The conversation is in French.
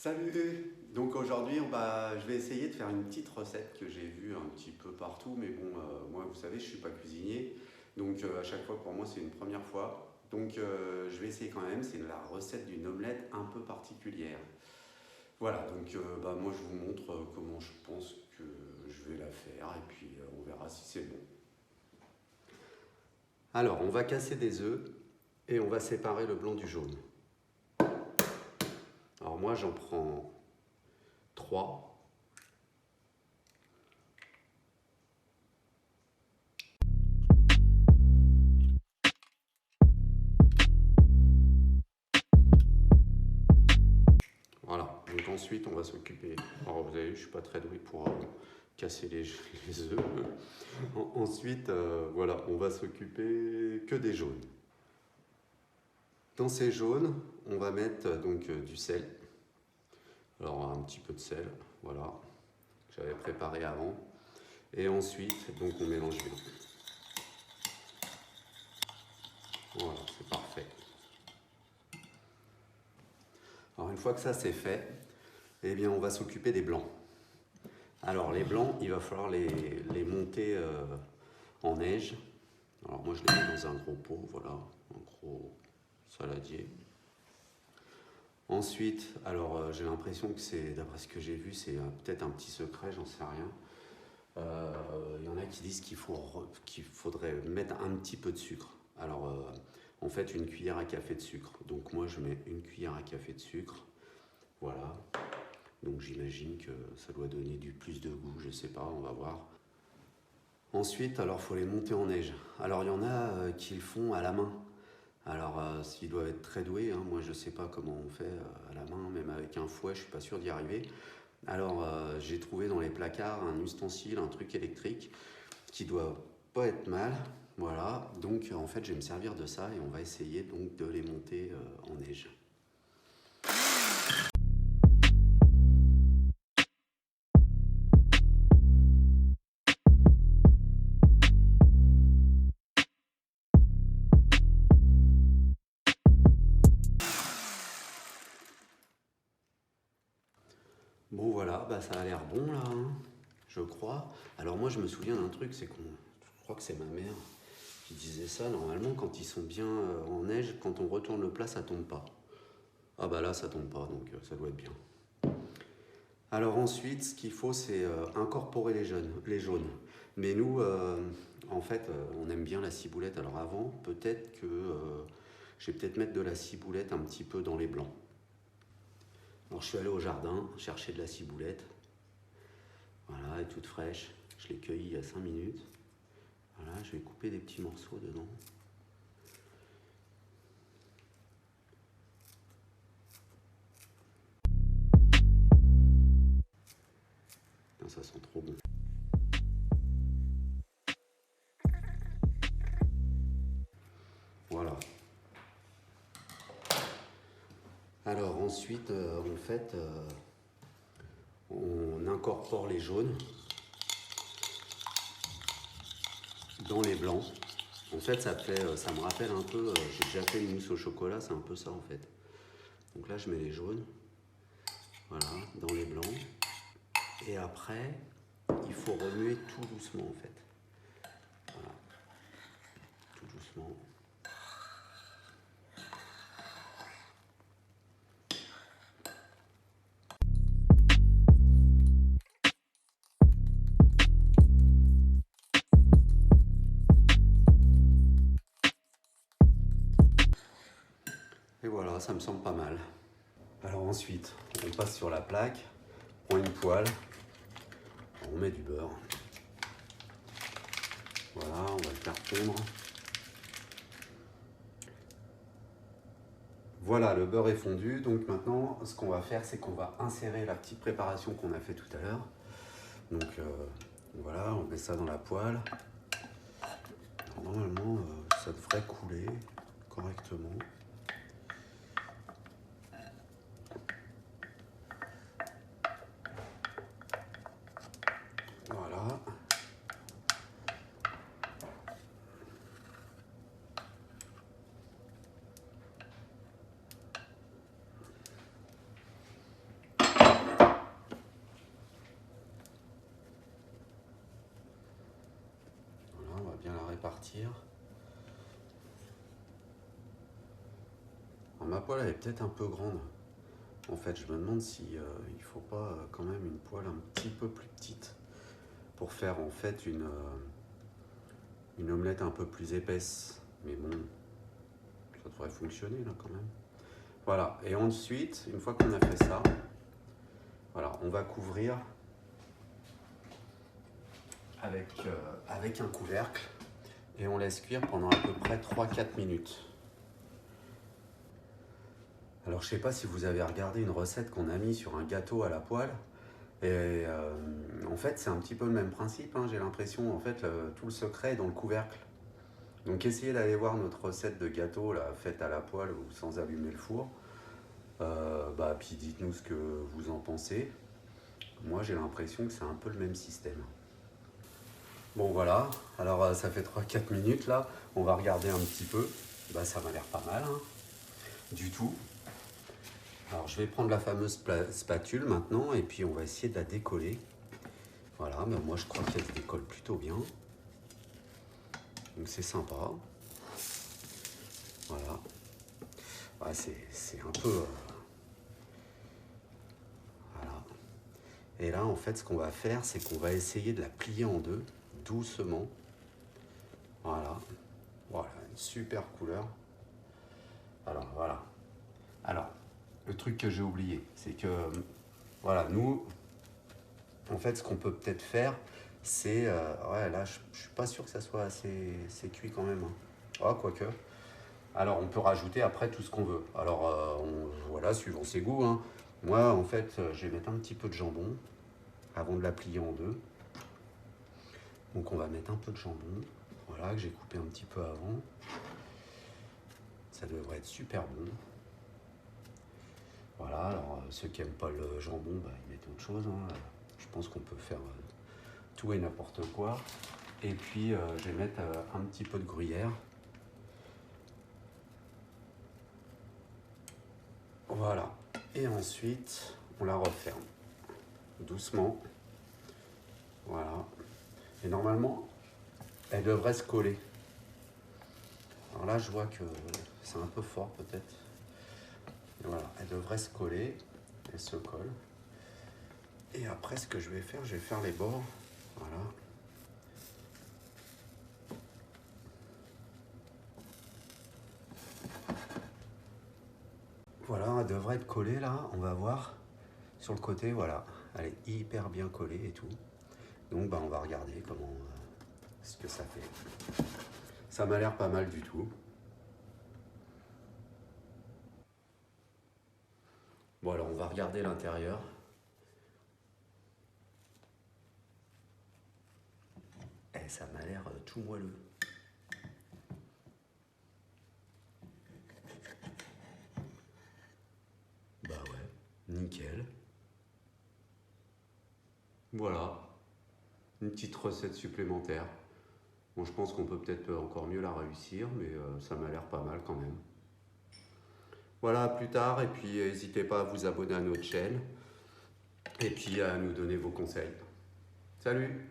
Salut! Donc aujourd'hui, je vais essayer de faire une petite recette que j'ai vue un petit peu partout, mais bon, moi vous savez, je suis pas cuisinier, donc à chaque fois pour moi c'est une première fois. Donc je vais essayer quand même, c'est la recette d'une omelette un peu particulière. Voilà, donc moi je vous montre comment je pense que je vais la faire et puis on verra si c'est bon. Alors on va casser des œufs et on va séparer le blanc du jaune. Alors moi j'en prends 3. Voilà, donc ensuite on va s'occuper. Alors vous avez vu, je suis pas très doué pour casser les œufs. Ensuite, voilà, on va s'occuper que des jaunes. Dans ces jaunes, on va mettre du sel. Alors un petit peu de sel, voilà, que j'avais préparé avant. Et ensuite, donc on mélange bien. Voilà, c'est parfait. Alors une fois que ça c'est fait, eh bien on va s'occuper des blancs. Alors les blancs, il va falloir les monter en neige. Alors moi je les mets dans un gros pot, voilà, un gros saladier. Ensuite, alors j'ai l'impression que c'est, d'après ce que j'ai vu, c'est peut-être un petit secret, j'en sais rien. Il y en a qui disent qu'il faudrait mettre un petit peu de sucre. Alors en fait une cuillère à café de sucre. Donc moi je mets une cuillère à café de sucre. Voilà. Donc j'imagine que ça doit donner du plus de goût, je sais pas, on va voir. Ensuite, alors il faut les monter en neige. Alors il y en a qui le font à la main. Alors s'ils doivent être très doués, hein, moi je sais pas comment on fait à la main, même avec un fouet, je suis pas sûr d'y arriver. Alors j'ai trouvé dans les placards un ustensile, un truc électrique qui doit pas être mal. Voilà, donc en fait je vais me servir de ça et on va essayer donc de les monter en neige. Bon voilà, bah ça a l'air bon là, hein, je crois. Alors moi je me souviens d'un truc, je crois que c'est ma mère qui disait ça. Normalement quand ils sont bien en neige, quand on retourne le plat, ça tombe pas. Ah bah là ça tombe pas, donc ça doit être bien. Alors ensuite, ce qu'il faut, c'est incorporer les jaunes. Mais nous, en fait, on aime bien la ciboulette. Alors avant, peut-être que je vais peut-être mettre de la ciboulette un petit peu dans les blancs. Alors je suis allé au jardin chercher de la ciboulette. Voilà, elle est toute fraîche. Je l'ai cueillie il y a 5 minutes. Voilà, je vais couper des petits morceaux dedans. Ça sent trop bon. Voilà. Alors ensuite, en fait, on incorpore les jaunes dans les blancs. En fait, ça me rappelle un peu, j'ai déjà fait une mousse au chocolat, c'est un peu ça en fait. Donc là, je mets les jaunes, voilà, dans les blancs. Et après, il faut remuer tout doucement en fait. Voilà, tout doucement. Et voilà, ça me semble pas mal. Alors ensuite, on passe sur la plaque, on prend une poêle, on met du beurre. Voilà, on va le faire fondre. Voilà, le beurre est fondu. Donc maintenant, ce qu'on va faire, c'est qu'on va insérer la petite préparation qu'on a fait tout à l'heure. Donc voilà, on met ça dans la poêle. Alors, normalement, ça devrait couler correctement. Voilà. partir. Alors, ma poêle elle est peut-être un peu grande. En fait, je me demande si il faut pas quand même une poêle un petit peu plus petite pour faire en fait une omelette un peu plus épaisse. Mais bon, ça devrait fonctionner là quand même. Voilà, et ensuite, une fois qu'on a fait ça, voilà, on va couvrir avec un couvercle et on laisse cuire pendant à peu près 3-4 minutes. Alors je sais pas si vous avez regardé une recette qu'on a mis sur un gâteau à la poêle. Et en fait c'est un petit peu le même principe, hein, j'ai l'impression, en fait tout le secret est dans le couvercle. Donc essayez d'aller voir notre recette de gâteau là, faite à la poêle ou sans allumer le four. Puis dites-nous ce que vous en pensez. Moi j'ai l'impression que c'est un peu le même système. Bon voilà, alors ça fait 3-4 minutes là, on va regarder un petit peu. Ça m'a l'air pas mal, hein, du tout. Alors je vais prendre la fameuse spatule maintenant et puis on va essayer de la décoller. Voilà, mais moi je crois qu'elle se décolle plutôt bien. Donc c'est sympa. Voilà. Ouais, c'est un peu... voilà. Et là en fait ce qu'on va faire c'est qu'on va essayer de la plier en deux, doucement. Voilà. Voilà, une super couleur. Alors voilà. Alors, le truc que j'ai oublié, c'est que, voilà, nous, en fait, ce qu'on peut peut-être faire, c'est, ouais, là, je suis pas sûr que ça soit assez cuit quand même, hein. Ah, quoique. Alors, on peut rajouter après tout ce qu'on veut. Alors, voilà, suivant ses goûts, hein. Moi, en fait, je vais mettre un petit peu de jambon avant de la plier en deux. Donc, on va mettre un peu de jambon, voilà, que j'ai coupé un petit peu avant. Ça devrait être super bon. Voilà, alors ceux qui n'aiment pas le jambon, ils mettent autre chose, hein. Je pense qu'on peut faire tout et n'importe quoi. Et puis je vais mettre un petit peu de gruyère. Voilà. Et ensuite, on la referme. Doucement. Voilà. Et normalement, elle devrait se coller. Alors là, je vois que c'est un peu fort peut-être. Voilà, elle devrait se coller. Elle se colle. Et après, ce que je vais faire les bords. Voilà. Voilà, elle devrait être collée là, on va voir. Sur le côté, voilà, elle est hyper bien collée et tout. Donc on va regarder comment ce que ça fait. Ça m'a l'air pas mal du tout. Bon alors on va regarder l'intérieur. Et ça m'a l'air tout moelleux. Bah ouais, nickel. Voilà, une petite recette supplémentaire. Bon, je pense qu'on peut peut-être encore mieux la réussir, mais ça m'a l'air pas mal quand même. Voilà, à plus tard, et puis n'hésitez pas à vous abonner à notre chaîne, et puis à nous donner vos conseils. Salut!